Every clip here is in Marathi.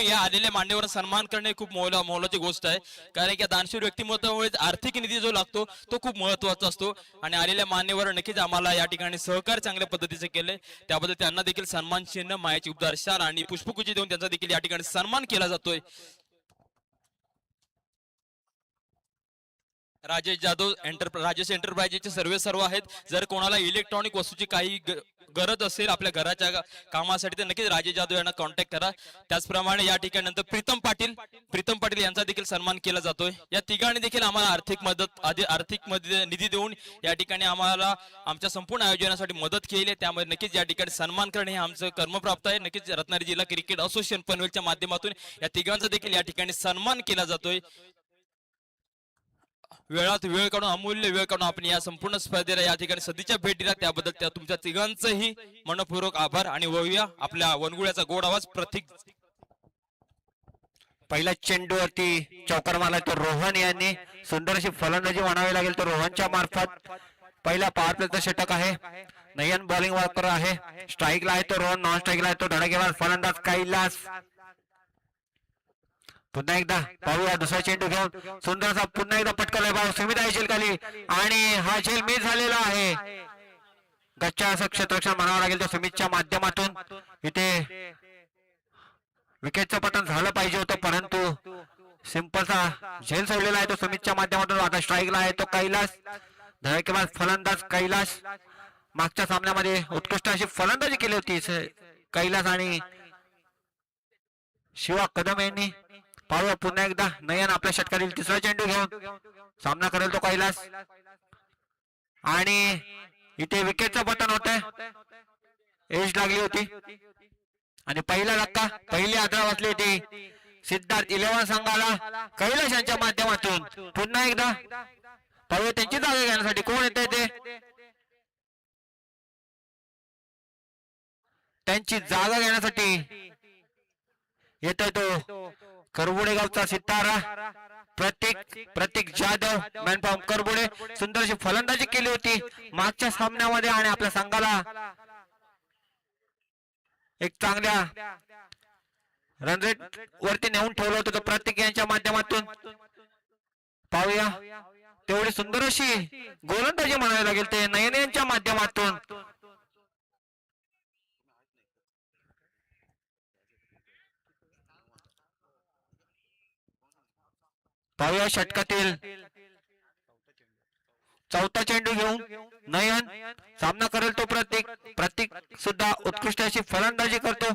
या आलेल्या मान्यवर सन्मान करणे खूप मोलाची गोष्ट आहे, कारण की दानशूर व्यक्तिमत्वामुळे आर्थिक निधी जो लागतो तो खूप महत्त्वाचा असतो. आणि आलेल्या मान्यवर नक्कीच आम्हाला या ठिकाणी सहकार चांगल्या पद्धतीचे केले, त्याबद्दल त्यांना देखील सन्मान चिन्ह, मायाची उपदार शाल आणि पुष्पगुच्छ देऊन त्यांचा देखील या ठिकाणी सन्मान केला जातोय. राजेश एंटरप्राइजेसचे सर्व आहेत. जर कोणाला इलेक्ट्रॉनिक वस्तूची काही गरज असेल आपल्या घराच्या कामासाठी तर नक्कीच राजेश जाधव यांना कॉन्टॅक्ट करा. त्याचप्रमाणे या ठिकाणी नंतर प्रीतम पाटील यांचा देखील सन्मान केला जातोय. या तिघांनी देखील आम्हाला आर्थिक निधी देऊन या ठिकाणी आम्हाला आमच्या संपूर्ण आयोजनासाठी मदत केली आहे. त्यामुळे नक्कीच या ठिकाणी सन्मान करणे हे आमचं कर्मप्राप्त आहे. नक्कीच रत्नागिरी जिल्हा क्रिकेट असोसिएशन पनवेलच्या माध्यमातून या तिघांचा देखील या ठिकाणी सन्मान केला जातोय. वेळात वेळ काढून, अमूल्य वेळ काढून आपण या संपूर्ण स्पर्धेला या ठिकाणी सध्याच्या भेट दिला, त्याबद्दल त्या तुमच्या तिघांचंही मनपूर्वक आभार. आणि वळूया आपल्या वनगुळ्याचा गोड आवाज प्रतीक. पहिल्या चेंडूवरती चौकार मारला तो रोहन यांनी. सुंदर अशी फलंदाजी म्हणावी लागेल तो रोहनच्या मार्फत. पहिला पॉवर प्लेचा षटक आहे. नयन बॉलिंग वर्कर आहे. स्ट्राईकला आहे तो रोहन, नॉन स्ट्राईकला आहे तो धडाकेबाज फलंदाज कैलास. पुन्हा एकदा पाहूया दुसरा चेंडू घेऊन सुंदरसा पुन्हा एकदा पटकवलाय भाऊ सुमित आहे झेल खाली आणि हा झेल मिस झालेला आहे. गच्चा असं क्षेत्ररक्षण म्हणावं लागेल तो सुमितच्या माध्यमातून. इथे विकेटचं पतन झालं पाहिजे होतं, परंतु सिंपलचा झेल सोडलेला आहे तो सुमितच्या माध्यमातून. आता स्ट्राईकला आहे तो कैलास, धडाकेबाज फलंदाज कैलास. मागच्या सामन्यामध्ये उत्कृष्ट अशी फलंदाजी केली होती कैलास आणि शिवा कदम यांनी. पाहूया पुन्हा एकदा नयन आपल्या षटकातील तिसरा चेंडू घेऊन सामना करेल तो कैलास आणि इथे विकेटचं पतन होत आहे. एज लागली होती आणि पहिला धक्का, पहिली आदरा वाचली होती सिद्धार्थ 11 संघाला कैलास यांच्या माध्यमातून. पुन्हा एकदा पाहूया त्यांची जागा घेण्यासाठी कोण येते ते. त्यांची जागा घेण्यासाठी येतोय तो करबुडे गावचा सितारा प्रतीक जाधव, मॅन फ्रॉम करबुडे. सुंदर अशी फलंदाजी केली होती मागच्या सामन्यामध्ये आणि आपल्या संघाला एक चांगल्या रनरेट वरती नेऊन ठेवलं होतं तो प्रतीक यांच्या माध्यमातून. पाहूया तेवढी सुंदर अशी गोलंदाजी म्हणावी लागेल ते नयन यांच्या माध्यमातून. पाहूया षटकातील चौथा चेंडू घेऊन नयन सामना करेल तो प्रतीक सुद्धा उत्कृष्ट अशी फलंदाजी करतो.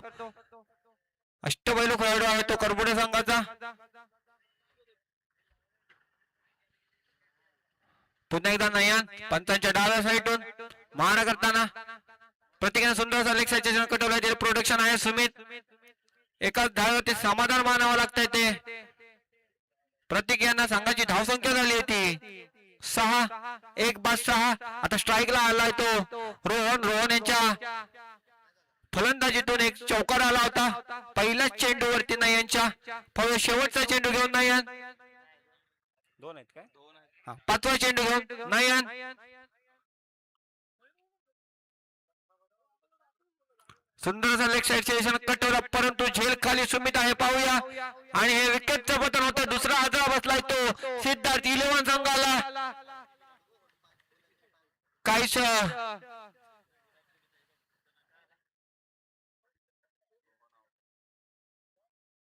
अष्टपैलू खेळाडू आहे तो करबुडे संघाचा. पुन्हा एकदा नयन पंचांच्या डाव्या साईडून मारा करताना प्रतीकाने सुंदर असा लेग साईडचे कटवला. प्रोडक्शन आहे सुमित. एकाच धावेवरती समाधान मानावं लागतंय ते. प्रतीक यांना संघाची धावसंख्या झाली होती 6, 1 बाद 6. आता स्ट्राईकला आलाय तो रोहन यांच्या फलंदाजीतून एक चौकार आला होता पहिल्याच चेंडूवरती नयनच्या. शेवटचा चेंडू घेऊन नयन, 2 आहेत काय, 5वा चेंडू घेऊन नयन. सुंदर लेग साईड कटवला, परंतु झेल खाली सुमित आहे. पाहूया आणि हे विकेटचं पतन होतं. दुसरा आजरा बसलाय तो सिद्धार्थ 11 संघाला. काहीच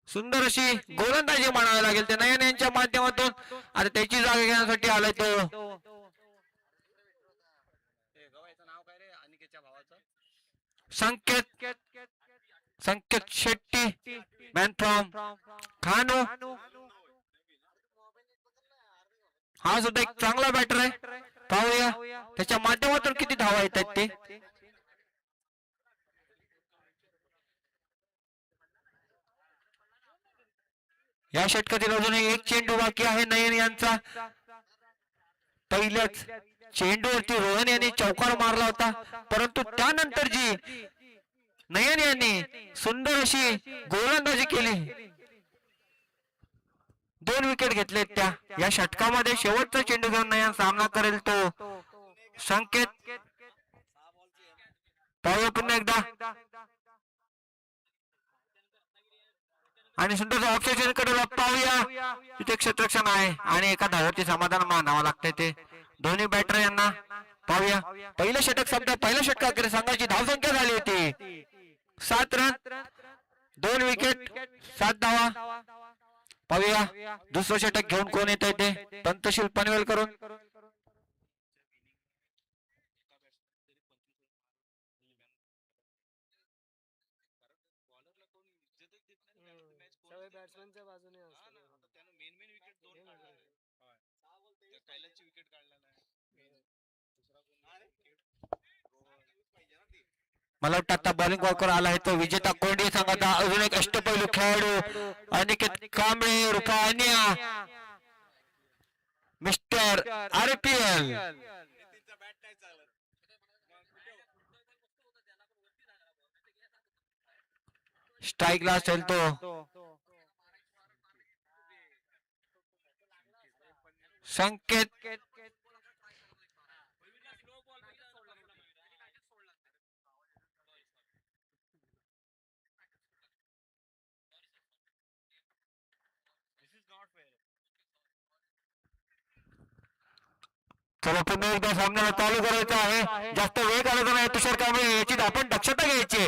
सुंदर अशी गोलंदाजी म्हणावी लागेल ते नयन यांच्या माध्यमातून. आता त्याची जागा घेण्यासाठी आलाय तो संकेत शेट्टी, मॅन फ्रॉम खानू. हा सुद्धा एक चांगला बॅटर आहे. पाहूया त्याच्या माध्यमातून किती धावा येतात ते. या षटकातील अजूनही एक चेंडू बाकी आहे नयन यांचा. पहिल्याच चेंडूवरती रोहन यांनी चौकार मारला होता, परंतु त्यानंतर जी नयन यांनी सुंदर अशी गोलंदाजी केली, 2 विकेट घेतले त्या. या षटकामध्ये शेवटचा चेंडू घेऊन नयन सामना करेल तो संकेत. पाहूया पुन्हा एकदा आणि सुंदर ऑब्सेशन कडे पाहूया तिथे क्षेत्ररक्षण आहे आणि एका धावावरती समाधान मानावं लागतंय ते दोन्ही बॅटर यांना. पाहूया पहिलं षटक संपलं. पहिल्या षटकाकडे संघाची धावसंख्या झाली होती 7 रन 2 विकेट 7 धावा. पाहूया दुसरं षटक घेऊन कोण येत आहे ते पंतशील पनवेल करून. बॅट्समॅनच्या बाजूने मला वाटतं आता बॉलिंग वॉकर आला आहे तो विजेता कोंडी संघाचा अजून एक अष्टपैलू खेळाडू अनिकेत कांबळे रुपानिया मिस्टर RPL. स्ट्राईकला असेल तो संकेत. चला पुन्हा एकदा सामन्याला चालू करायचं आहे. जास्त वेळ घालायचा नाही तुषार कांबळे याची आपण दक्षता घ्यायची.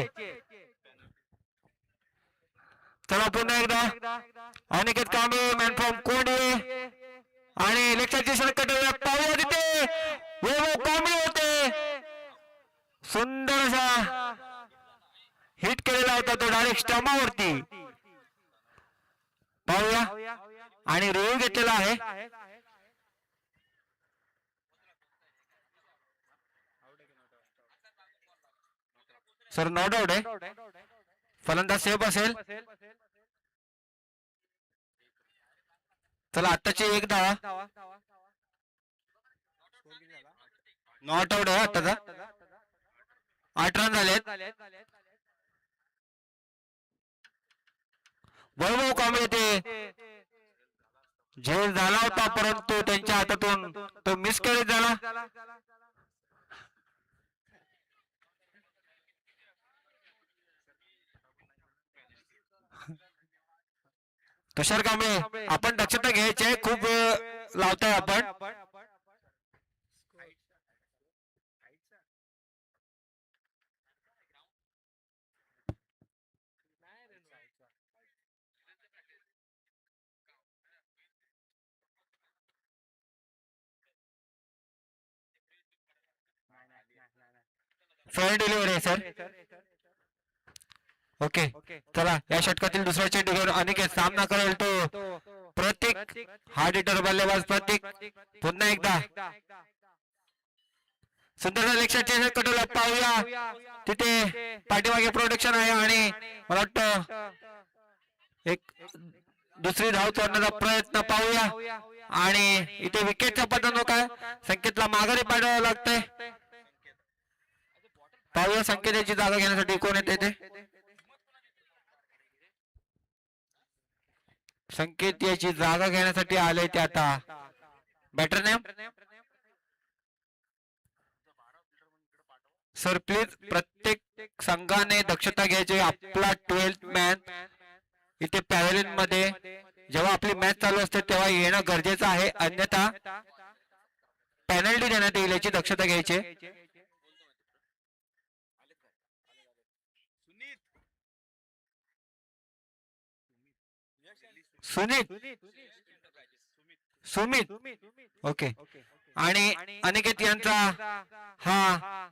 चला पुन्हा एकदा अनिकेत कांबळे मॅन फ्रॉम कोंडे आणि लेक्चरची षटक पाहूया तिथे वैभव कांबळे होते. सुंदर असा हिट केलेला होता तो डायरेक्ट स्टंपावरती. पाहूया आणि रिव्ह्यू घेतलेला आहे. सर नॉट आउट आहे. फलंदाज सेफ असेल. चला आताची एक धावा नॉट आउट आहे आताचा. 8 रन झालेत. वैभव कांबळे ते झेल झाला होता परंतु त्यांच्या हातातून तो मिसकॅरेज झाला. तुषार कांबळे आपण दक्षता घ्यायची आहे. खूप लावताय आपण. फेअर डिलिव्हरी आहे सर. ओके चला या षटकातील दुसरा चेंडू घेऊन अनिकेत सामना करेल तो प्रतीक हार्ड हिटर बल्लेबाज प्रतीक. पुन्हा एकदा सुंदर लेक्चरचे कटोला पाहूया तिथे पाठीमागे प्रोटेक्शन आहे आणि मला वाटतं एक दुसरी धाव तोडण्याचा प्रयत्न पाहूया आणि इथे विकेटचा पतन काय संकेतला माघारी पाडावं लागतंय. पाहूया संकेत याची जागा घेण्यासाठी कोण येते ते. संकेत याची जागा घेण्यासाठी आले ते आता बॅटर नेम. सर प्लीज प्रत्येक संघाने दक्षता घ्यायची. आपला 12th मॅन इथे पॅव्हेलियन मध्ये जेव्हा आपली मॅच चालू असते तेव्हा येणं गरजेचं आहे अन्यथा पेनल्टी देण्यात येईल याची दक्षता घ्यायची. सुमित ओके आणि अनिकेत यांचा हा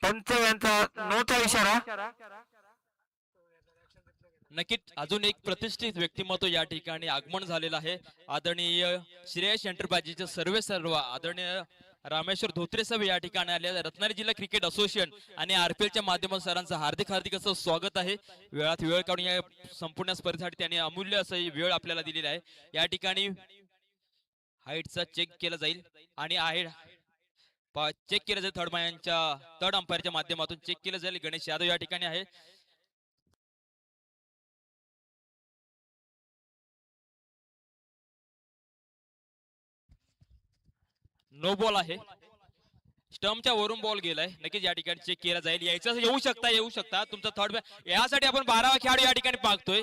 पंच यांचा नोचा इशारा. नक्कीच अजून एक प्रतिष्ठित व्यक्तिमत्व या ठिकाणी आगमन झालेलं आहे. आदरणीय श्रेयस एंटरप्राइजेसचे सर्व आदरणीय रामेश्वर धोत्रे साहेब या ठिकाणी आले. रत्नागिरी जिल्हा क्रिकेट असोसिएशन आणि RPLच्या माध्यमातून सरांचं हार्दिक असं स्वागत आहे. वेळात वेळ काढून या संपूर्ण स्पर्धेसाठी त्यांनी अमूल्य असं वेळ आपल्याला दिलेला आहे. या ठिकाणी हाईटचा चेक केला जाईल आणि चेक केलं जाईल थर्ड अंपायरच्या माध्यमातून चेक केलं जाईल. गणेश यादव या ठिकाणी आहे. नो बॉल आहे. स्टंपच्या वरून बॉल गेलाय, नक्कीच या ठिकाणी चेक केला जाईल. यायचं येऊ शकता तुमचा थर्ड. यासाठी आपण 12वा खेळाडू या ठिकाणी मागतोय.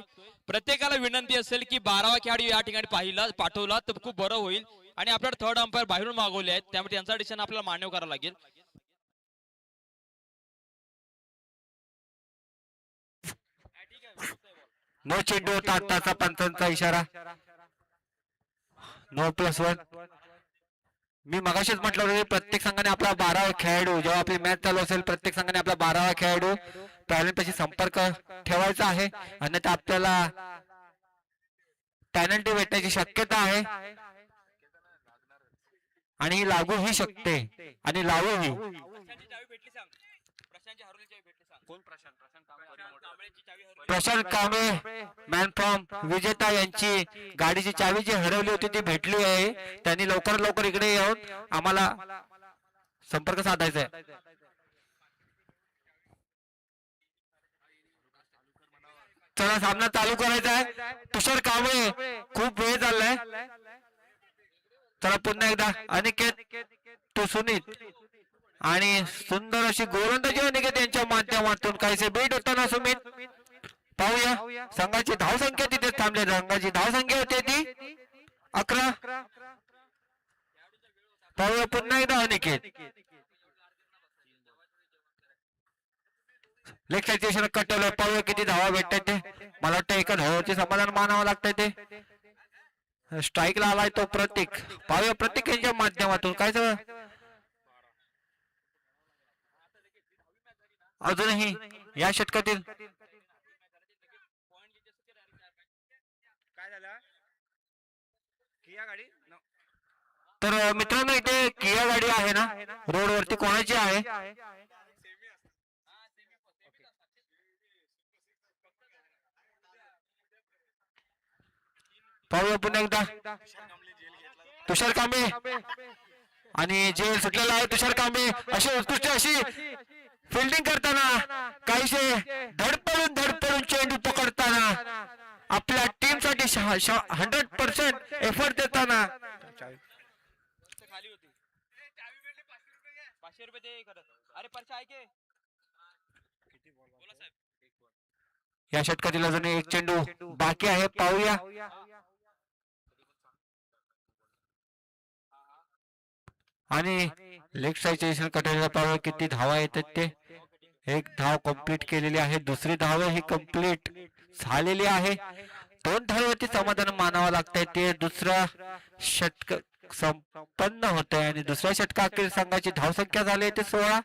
प्रत्येकाला विनंती असेल की 12वा खेळाडू या ठिकाणी पाठवला तर खूप बरं होईल. आणि आपल्याला थर्ड अंपायर बाहेरून मागवले आहेत, त्यामुळे त्यांचा डिसिजन आपल्याला मान्य करावा लागेल. नो चेंडू होता आत्ताचा, पंचांचा इशारा. नो +1. मी मगाशीच म्हटलं होतं प्रत्येक संघाने आपला 12वा खेळाडू, जेव्हा आपली मॅच चालू असेल प्रत्येक संघाने आपला 12वा खेळाडू पॅनलपाशी संपर्क ठेवायचा आहे, अन्यथा आपल्याला पेनल्टी भेटण्याची शक्यता आहे. आणि ही लागू ही शकते आणि लावू ही. प्रशांत कांबळे मॅन फ्रॉम विजेता यांची गाडीची चावी जी हरवली होती ती भेटली आहे. त्यांनी लवकरात लवकर इकडे येऊन आम्हाला संपर्क साधायचा आहे. चला सामना चालू करायचा आहे. तुषार कांबळे खूप वेळ चाललाय. चला पुन्हा एकदा अनिकेत तो सुनीत आणि सुंदर अशी गोलंदाजी अनिकेत यांच्या माध्यमातून काहीसे बीट होताना सुमित. पाहूया संघाची धावसंख्या तिथे थांबले. संघाची धावसंख्या होती ती 11. पाहूया पुन्हा एकदा अनिकेत लेग साईड कटवलं. पाहूया किती धावा भेटतात ते. मला वाटतं एका धावावरती समाधान मानावं लागतंय ते. स्ट्राईकला आलाय तो प्रतीक. पाहूया प्रतीक यांच्या माध्यमातून काय सगळं अजूनही या षटकातील तर मित्रांनो इथे किया गाडी आहे ना रोडवरती, कोणाची आहे? पाहूया पुन्हा एकदा तुषार कांबळे आणि जे सुटलेला आहे तुषार कांबळे अशी उत्कृष्ट अशी फिल्डिंग करताना, काहीसे धडपडून चेंडू पकडताना, आपल्या टीम साठी 100% एफर्ट देताना. या षटकातील अजून एक चेंडू बाकी आहे. पाहूया आणि लेग साईडच्या कटायला पाहूया किती धावा येतात ते. एक धाव कंप्लीट केलेली आहे, दुसरी धाव ही कंप्लीट झालेली आहे. 2 धावावरती समाधान मानावं लागतंय. ते दुसरा षटक संपन्न होत आहे आणि दुसऱ्या षटकातील संघाची धावसंख्या झाली ते 16.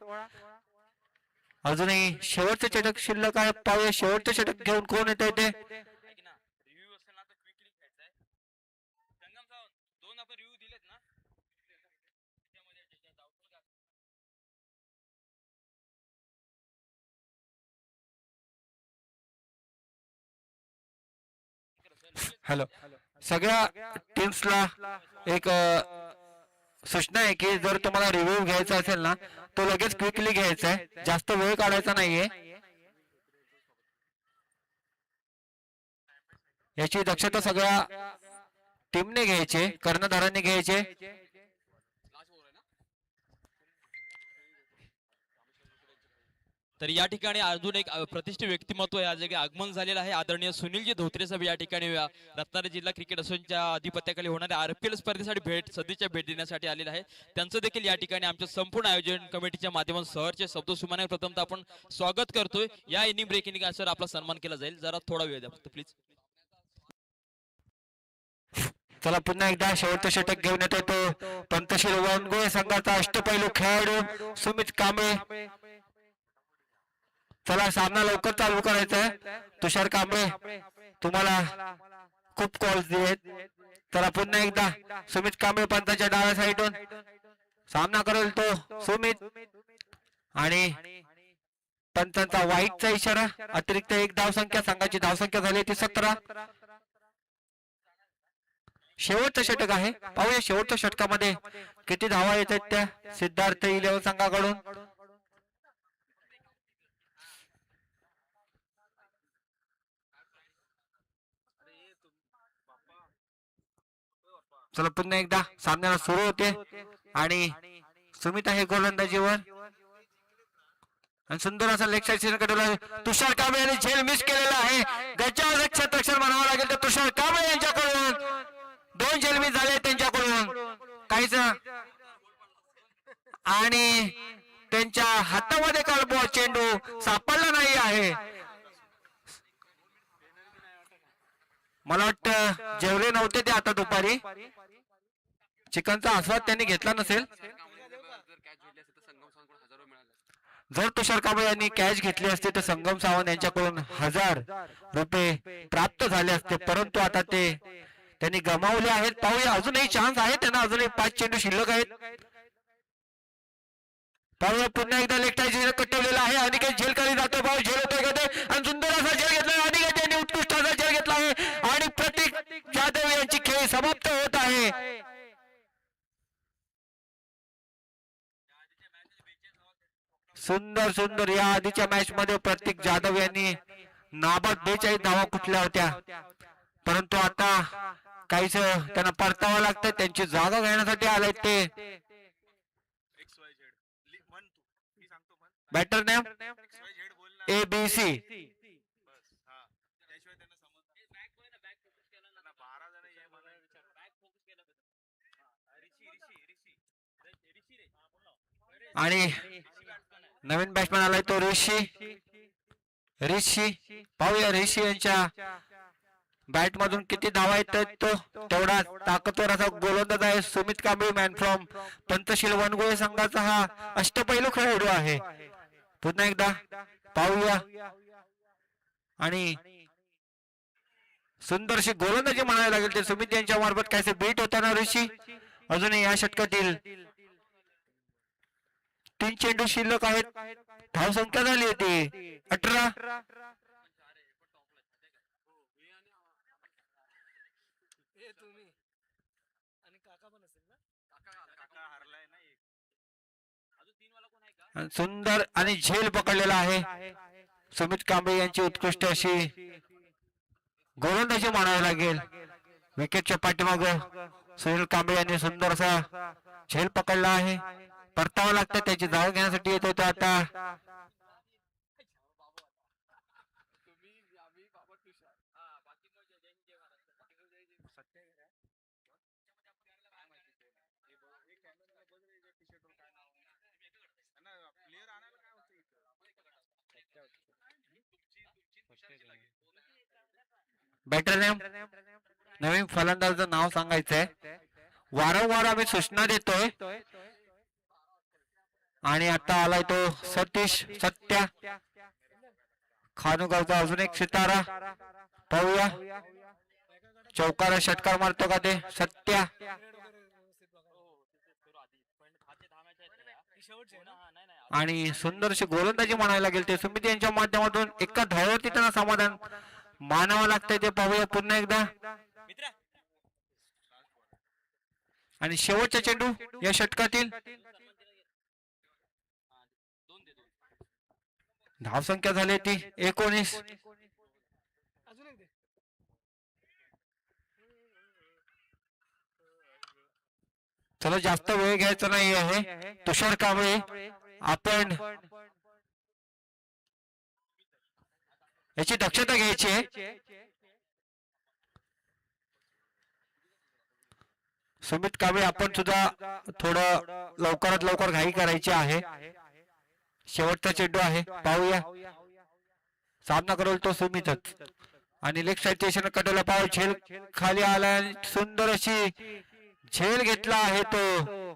अजूनही शेवटचं षटक शिल्लक आहे. पाहूया शेवटचं षटक घेऊन कोण येत आहे ते. हॅलो, सगळ्या टीम्सला एक सूचना आहे की जर तुम्हाला रिव्ह्यू घ्यायचा असेल ना तो लगेच क्विकली घ्यायचा आहे, जास्त वेळ काढायचा नाहीये. याची दक्षता सगळ्या टीमने घ्यायची, कर्णधारांनी घ्यायचे. तर या ठिकाणी अजून एक प्रतिष्ठित व्यक्तिमत्व या जागी आगमन झालेलं आहे. आदरणीय सुनीलजी धोत्रे साहेब या ठिकाणी रत्नागिरी जिल्हा क्रिकेट असोसिएशनच्या अधिपत्याखाली होणाऱ्या RPL स्पर्धेसाठी सदिच्छा भेट देण्यासाठी आलेला आहे. त्यांचं देखील या ठिकाणी आमच्या संपूर्ण आयोजन कमिटीच्या माध्यमातून सहर्ष शब्दसुमने प्रथमतः आपण स्वागत करतोय. या इनिंग ब्रेकिंग सर आपला सन्मान केला जाईल. जरा थोडा वेळ द्या फक्त प्लीज. चला पुन्हा एकदा शेवटचं षटक घेऊन येतो तो पंतशील वनगुळे संघाचा अष्टपैलू खेळाडू सुमित कांबळे. चला सामना लवकर चालू करायचा आहे. तुषार कांबळे तुम्हाला खूप कॉल्स दिलेत. चला पुन्हा एकदा सुमित कांबळे पंताच्या डाव्या साईडून सामना करेल तो सुमित आणि पंतांचा वाईटचा इशारा. अतिरिक्त एक धावसंख्या, संघाची धावसंख्या झाली ती 17. शेवटचं षटक आहे. पाहूया शेवटच्या षटकामध्ये किती धावा येत आहेत त्या सिद्धार्थ 11 संघाकडून. चला पुन्हा एकदा सामन्याला सुरू होते आणि सुमित आहे गोलंदाजीवर आणि सुंदर असा लेग साइड कडून तुषार कांबळे यांनी झेल मिस केलेला आहे. गजावर क्षेत्ररक्षण म्हणावं लागेल तर तुषार कांबळे यांच्याकडून 2 झेल मिस झाले त्यांच्याकडून काहीच आणि त्यांच्या हातामध्ये काळबो चेंडू सापडला नाही आहे. मला वाटतं जेवले नव्हते ते आता दुपारी. चिकनचा आस्वाद त्यांनी घेतला नसेल. जर तुषार कांबळे यांनी कॅच घेतली असती तर संगम सावंत यांच्याकडून 1000 रुपये प्राप्त झाले असते, परंतु आता ते त्यांनी गमावले आहेत. पाहूया अजूनही चान्स आहे त्यांना, अजूनही 5 चेंडू शिल्लक आहेत. पाहूया पुन्हा एकदा लेफ्ट कटवलेला आहे. अनिकेत झेल खाली जातो. भाऊ झेल होतोय का ते आणि सुंदर असा झेल घेतला. अनिकेत यांनी उत्कृष्ट असा झेल घेतला आहे आणि प्रतीक जाधव यांची खेळ समाप्त होत आहे. सुंदर सुंदर या आधीच्या मॅच मध्ये प्रतीक जाधव यांनी नाबाद 42 धावा कुठल्या होत्या, परंतु आता काहीच त्यांना परतावं लागतं. त्यांची जागा घेण्यासाठी आले ते. Batter name ABC. आणि नवीन बॅट्समॅन आलाय तो ऋषी. पाहूया ऋषी यांच्या बॅट मधून किती धावा येतात. तो तेवढा ताकदवर असा गोलंदाज आहे. सुमित कांबळे मॅन फ्रॉम पंतशील वनगोळे संघाचा हा अष्टपैलू खेळाडू आहे. पुन्हा एकदा पाहूया आणि सुंदरशी गोलंदाजी म्हणायला लागेल ते सुमित यांच्या मार्फत कायसे बीट होताना ऋषी. अजूनही या षटकातील 3 चेंडू शिल्लक आहेत. धाव संख्या झाली होती 18. सुंदर आणि झेल पकडलेला आहे. सुमित कांबळे यांची उत्कृष्ट अशी गोलंदाजी म्हणावी लागेल. विकेटच्या पाठीमाग सुनील कांबळे यांनी सुंदर असा झेल पकडला आहे. परतावं लागतं, त्याची जागा घेण्यासाठी येत होतं. आता बॅटर नेम नवीन फलंदाजाचं नाव सांगायचंय. वारंवार आम्ही सूचना देतोय आणि आता आलाय तो सत्या खानुगावचा अजून एक सितारा. पाहूया चौकारा षटकार मारतो का ते सत्या. आणि सुंदरशी गोलंदाजी म्हणायला लागेल ते सुमित यांच्या माध्यमातून. एका धावेवरती त्यांना समाधान मानावं लागतंय ते पाहूया पुन्हा एकदा. आणि शेवटचा चेंडू या षटकातील. धाव संख्या झाली ती 19. चला जास्त वेळ घ्यायचा नाही आहे. तुषार कांबळे आपण याची दक्षता घ्यायची आहे. सुमित कांबळे आपण सुद्धा थोडं लवकरात लवकर घाई करायची आहे. शेवटचा चेंडू आहे. पाहूया सामना करेल तो सुमितच. आणि लेग साइड कटोला पाव झेल खाली आला. सुंदर अशी झेल घेतला आहे तो.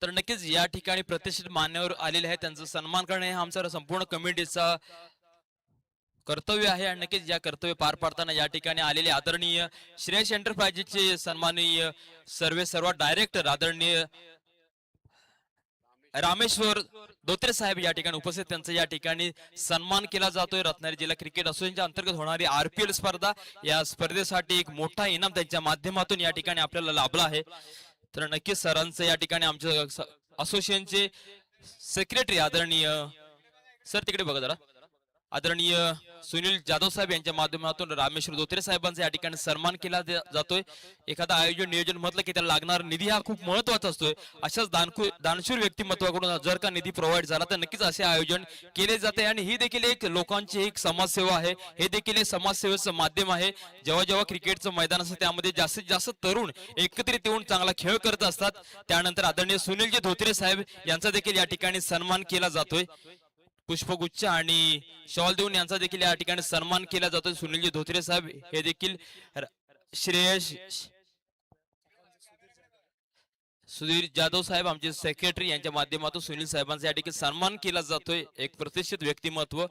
तर नक्कीच या ठिकाणी प्रतिष्ठित मान्यवर आलेले आहेत, त्यांचा सन्मान करणे हा आमचा संपूर्ण कमिटीचा कर्तव्य आहे. आणि नक्कीच या कर्तव्य पार पाडताना या ठिकाणी आलेले आदरणीय श्रेयस एंटरप्राइजेसचे सन्माननीय सर्व डायरेक्टर आदरणीय रामेश्वर धोत्रे साहेब या ठिकाणी उपस्थित. त्यांचा या ठिकाणी सन्मान केला जातोय. रत्नागिरी जिल्हा क्रिकेट असोसिएशनच्या अंतर्गत होणारी RPL स्पर्धा, या स्पर्धेसाठी एक मोठा इनाम त्यांच्या माध्यमातून या ठिकाणी आपल्याला लाभला आहे. तर नक्कीच सरांचं या ठिकाणी आमच्या असोसिएशनचे सेक्रेटरी आदरणीय सर तिकडे बघा जरा आदरणीय सुनील जाधव साहेब यांच्या माध्यमातून रामेश्वर धोत्रे साहेबांचा या ठिकाणी सन्मान केला जातोय. एखादा आयोजन नियोजन म्हटलं की त्याला लागणारा निधी हा खूप महत्वाचा असतोय. अशाच दानशूर व्यक्तिमत्वाकडून जर का निधी प्रोव्हाइड झाला तर नक्कीच असे आयोजन केले जाते आणि ही देखील एक लोकांची एक समाजसेवा आहे. हे देखील एक समाजसेवेचं माध्यम आहे. जेव्हा जेव्हा क्रिकेटचं मैदान असतं त्यामध्ये जास्तीत जास्त तरुण एकत्रित येऊन चांगला खेळ करत असतात. त्यानंतर आदरणीय सुनीलजी धोत्रे साहेब यांचा देखील या ठिकाणी सन्मान केला जातोय. पुष्पगुच्छ आणि शॉल देऊन यांचा देखील या ठिकाणी सन्मान केला जातो. सुनीलजी धोत्रे साहेब हे देखील श्रेयस सुधीर जाधव साहेब आमचे सेक्रेटरी यांच्या माध्यमातून सुनील साहेबांचा या ठिकाणी सन्मान केला जातोय. एक प्रतिष्ठित व्यक्तिमत्व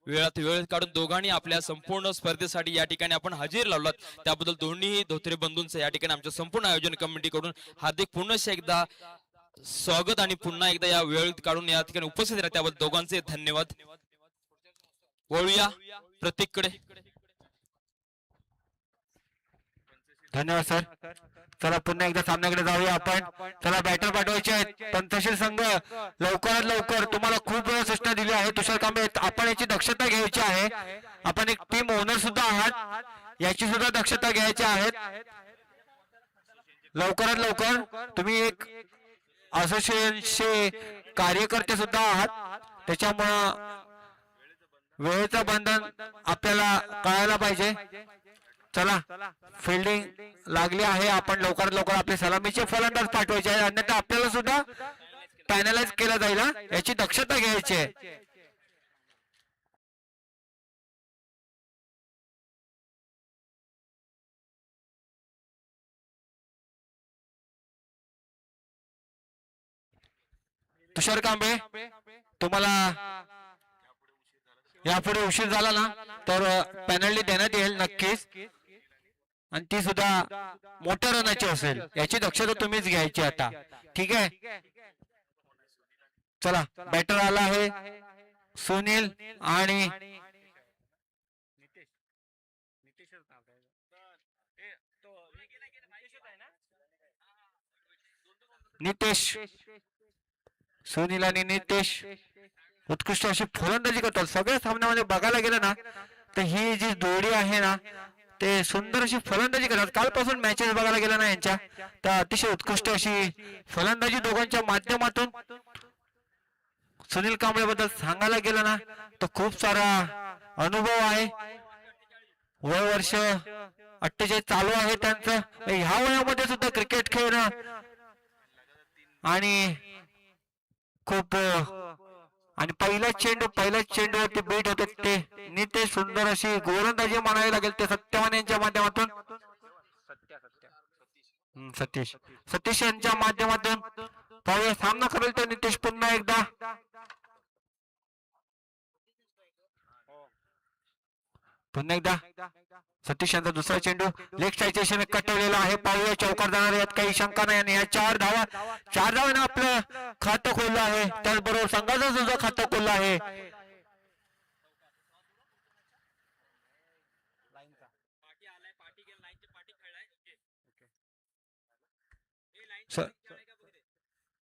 वेळात वेळ काढून दोघांनी आपल्या संपूर्ण स्पर्धेसाठी या ठिकाणी आपण हजेरी लावलात त्याबद्दल दोन्ही धोत्रे बंधूंचं या ठिकाणी आमच्या संपूर्ण आयोजन कमिटीकडून हार्दिक पुनश्च एकदा स्वागत आणि पुन्हा एकदा या वेळ काढून या ठिकाणी उपस्थित राहा त्याबद्दल दोघांचे धन्यवाद. वळूया प्रतीककडे. धन्यवाद सर. चला पुन्हा एकदा सामन्याकडे जाऊया आपण. चला बॅटर पाठवायचे आहेत पण तहसील संघ लवकरात लवकर तुम्हाला खूप वेळा सूचना दिली आहे. तुषार कांबळे आपण याची दक्षता घ्यायची आहे. आपण एक टीम ओनर सुद्धा आहात याची सुद्धा दक्षता घ्यायची आहे. लवकरात लवकर तुम्ही एक असोसिएशनचे कार्यकर्ते सुद्धा आहात त्याच्यामुळं वेळेचं बंधन आपल्याला कळायला पाहिजे. चला फिल्डिंग लागली आहे. आपण लवकरात लवकर आपले सलामीचे फलंदाज पाठवायचे आहे अन्यथा आपल्याला सुद्धा पॅनलाइज केलं जाईल याची दक्षता घ्यायची आहे. तुषार कांबळे तुम्हाला यापुढे उशीर झाला ना तर पेनल्टी देण्यात येईल नक्कीच आणि ती सुद्धा मोठ्या रनाची असेल याची दक्षता तुम्हीच घ्यायची आता. ठीक आहे. चला बॅटर आला आहे सुनील आणि नितेश. सुनील आणि नितेश उत्कृष्ट अशी फलंदाजी करतात. सगळ्या सामन्यामध्ये बघायला गेलं ना तर ही जी जोडी आहे ना ते सुंदर अशी फलंदाजी करतात. कालपासून मॅचेस बघायला गेलं ना यांच्या तर अतिशय उत्कृष्ट अशी फलंदाजी दोघांच्या माध्यमातून. सुनील कांबळे बद्दल सांगायला गेलं ना तर खूप सारा अनुभव आहे. वय वर्ष 48 चालू आहे त्यांचं. ह्या वयामध्ये सुद्धा क्रिकेट खेळणं आणि खूप आणि पहिल्याच चेंडूवरती बीट होते ते नितेश. सुंदर अशी गोलंदाजी म्हणावी लागेल ते सत्यवान यांच्या माध्यमातून. सतीश यांच्या माध्यमातून पाहूया सामना करेल ते नितेश पुन्हा एकदा. सतीश यांचा दुसरा चेंडू लेग साईडच्या दिशेने कटवलेला आहे. पाहूया चौकार जाणार यात काही शंका नाही आणि या 4 धावाने आपलं खातं खोललं आहे. त्याचबरोबर संघाचं सुद्धा खातं खोललं आहे.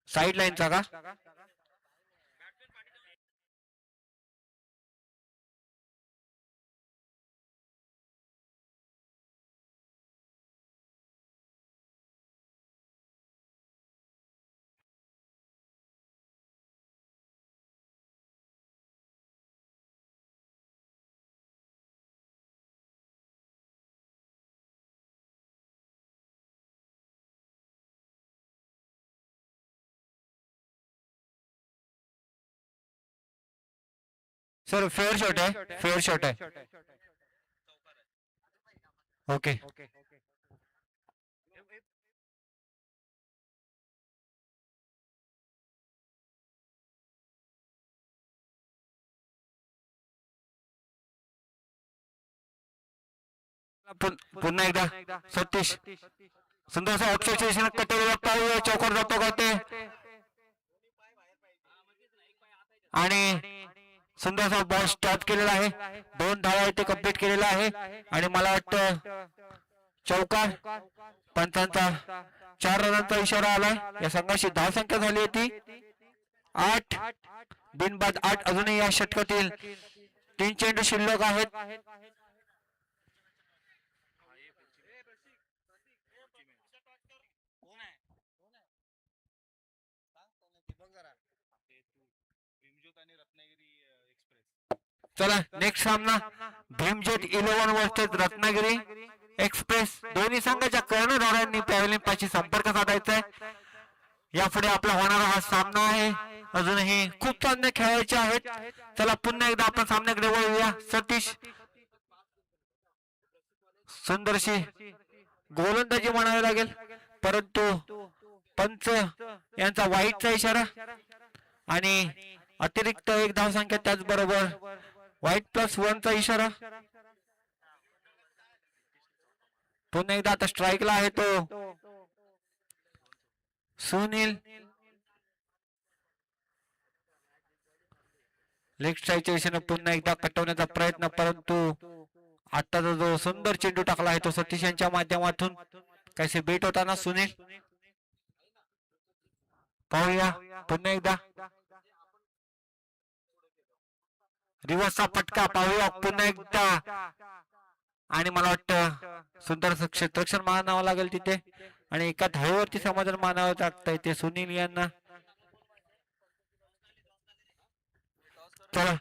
साईड लाईनचा का सर फेअर शॉट आहे. ओके. पुन्हा एकदा सतीश सुंदर असा ऑब्झर्वेशन कटवलेला पाहूया चौकार जातो का ते आणि सुंदर असा बॉल स्टॉप केलेला आहे. 2 धावा इथे कंप्लीट केलेला आहे आणि मला वाटतं चौकार. पंचांचा 4 रनांचा इशारा आलाय. या संघाची धाव संख्या झाली होती 8 बिनबाद 8. अजूनही या षटकातील 3 चेंडू शिल्लक आहेत. चला नेक्स्ट सामना भीमज्योत 11 वर्सेस रत्नागिरी एक्सप्रेस. दोन्ही संघाच्या कर्णधारांनी पॅव्हलियन पाशी संपर्क साधायचा आहे. यापुढे आपला होणारा हा सामना आहे. अजूनही खूप सामने खेळायचे आहेत. चला पुन्हा एकदा आपण सामन्याकडे वळूया. सतीश सुंदरशी गोलंदाजी म्हणावी लागेल, परंतु पंच यांचा वाईटचा इशारा आणि अतिरिक्त 1 धावसंख्या, त्याचबरोबर वाईट +1 इशारा. पुन्हा एकदा आता स्ट्राईकला आहे तो सुनील. लेग स्ट्राईकच्या दिशेने पुन्हा एकदा कटवण्याचा प्रयत्न, परंतु आताचा जो सुंदर चेंडू टाकला आहे तो सतीश यांच्या माध्यमातून कैसे बेट होताना सुनील. पाहूया पुन्हा एकदा रिव्हर्सचा फटका. पाहूया पुन्हा एकदा, आणि मला वाटतं सुंदर क्षेत्ररक्षण मानावं लागेल तिथे, आणि एका धावेवरती समाधान मानावं लागतंय ते सुनील यांना. चला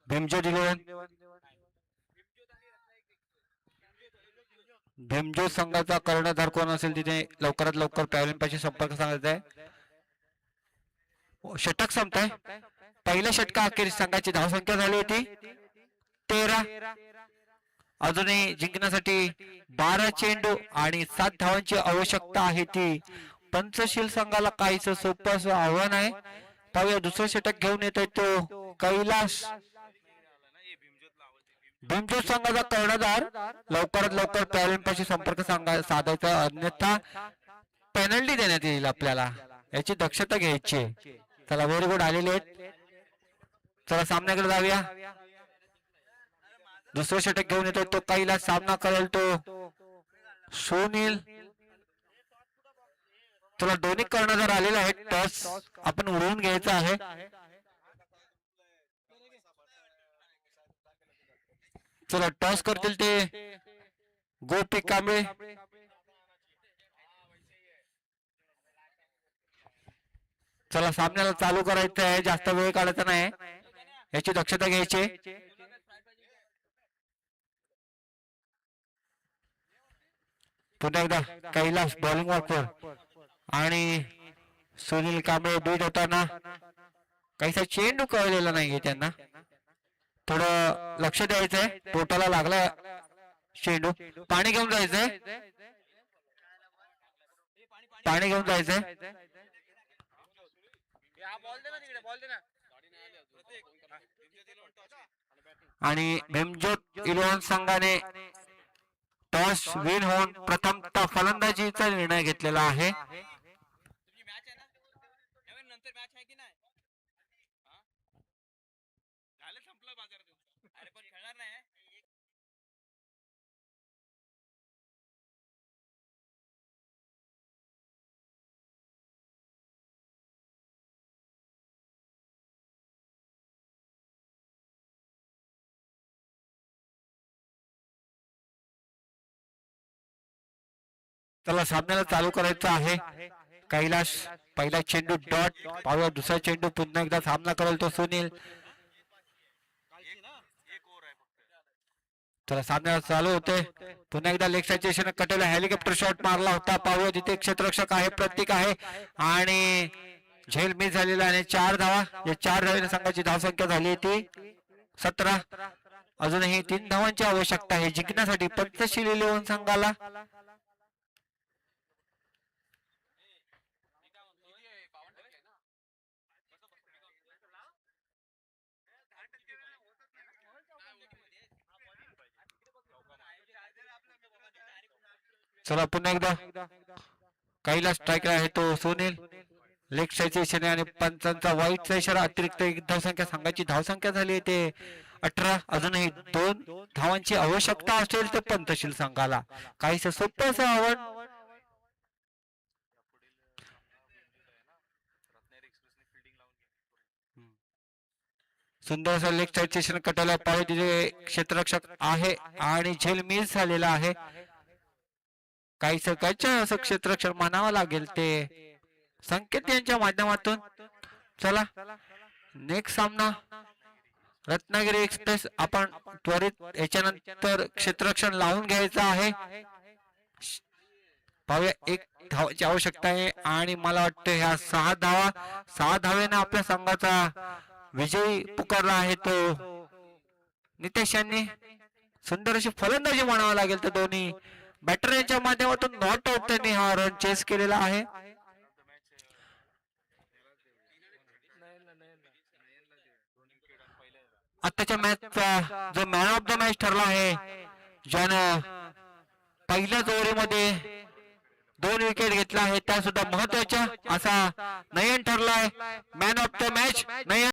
भीमज्योत 11 भीमज्योत संघाचा कर्णधार कोण असेल तिथे लवकरात लवकर पॅव्हलियन पाशी संपर्क साधायचा आहे. षटक संपताय. पहिल्या षटका अखेर संघाची धावसंख्या झाली होती 13. अजूनही जिंकण्यासाठी 12 चेंडू आणि 7 धावांची आवश्यकता आहे. ती पंचशील संघाला काहीच सोपं असं आव्हान आहे. पाहूया दुसरं षटक घेऊन येतोय तो कैलास. भीमज्योत संघाचा कर्णधार लवकरात लवकर पॅव्हलियन पाशी संपर्क साधायचा, अन्यथा पेनल्टी देण्यात येईल. आपल्याला याची दक्षता घ्यायची आहे. चला व्हेरी गुड आलेले आहेत. चला सामन्याकडे जाऊया. दुसरं षटक घेऊन येतो तो कैलास. सामना करेल तो सुनील. चला दोन्ही कर्णधार आलेले आहेत. टॉस आपण उडवून घ्यायचा आहे. चला टॉस करतील ते गोपी कांबळे. चला सामन्याला चालू करायचं आहे, जास्त वेळ काढायचा नाही, याची दक्षता घ्यायची. पुन्हा एकदा कैलास बॉलिंग वापर आणि सुनील कांबळे बीट होताना. काहीसा चेंडू कळलेला नाहीये त्यांना, थोडं लक्ष द्यायचंय. पोटाला लागला चेंडू. पाणी घेऊन जायचंय, पाणी घेऊन जायचंय. आणि भीमज्योत 11 संघाने टॉस विन होऊन प्रथमतः फलंदाजीचा निर्णय घेतलेला आहे. चला सामन्याला चालू करायचं आहे. कैलास पहिला चेंडू डॉट. पाहूया दुसरा चेंडू. पुन्हा एकदा सामना करेल तो सुनील. चला सामन्याला चालू होते. पुन्हा एकदा लेग साईडच्या दिशेने कटेला हेलिकॉप्टर शॉट मारला होता. पाहूया तिथे क्षेत्ररक्षक आहे, प्रतीक आहे, आणि झेल मिस झालेला आहे. 4 धावा. या 4 धावेने संघाची धावसंख्या झाली ती 17. अजूनही 3 धावांची आवश्यकता आहे जिंकण्यासाठी पंचशील 11 संघाला. चला पुन्हा एकदा कैलास स्ट्राईक आहे तो सुनील. लेग साईडच्या दिशेने आणि पंचांचा वाईटचा इशारा. अतिरिक्त 1 धावसंख्या. संघाची धावसंख्या झाली ते 18. अजूनही 2 धावांची आवश्यकता असेल तर पंचशील संघाला. काहीच सोपं असं आव्हान सुंदर असं लेग साईड सेशन कटवलं पाहिजे. तिथे क्षेत्ररक्षक आहे आणि झेल मिस झालेला आहे. काही सकाळच्या असं क्षेत्ररक्षक म्हणावं लागेल ते संकेत यांच्या माध्यमातून. चला नेक्स्ट सामना रत्नागिरी एक्सप्रेस. आपण त्वरित याच्यानंतर क्षेत्ररक्षण लावून घ्यायचं आहे. पाहूया, एक धावाची आवश्यकता आहे आणि मला वाटतं ह्या 6 धावेने आपल्या संघाचा विजयी पुकारला आहे तो नितेश यांनी. सुंदर अशी फलंदाजी म्हणावं लागेल तर दोन्ही बॅटर यांच्या माध्यमातून नॉट आउट त्यांनी हा रन चेस केलेला आहे. आताच्या मॅचचा जो मॅन ऑफ द मॅच ठरला आहे, ज्यानं पहिल्याच ओव्हरीमध्ये 2 विकेट घेतला आहे, त्या सुद्धा महत्वाच्या असा नयन ठरलाय man of the match. Nayan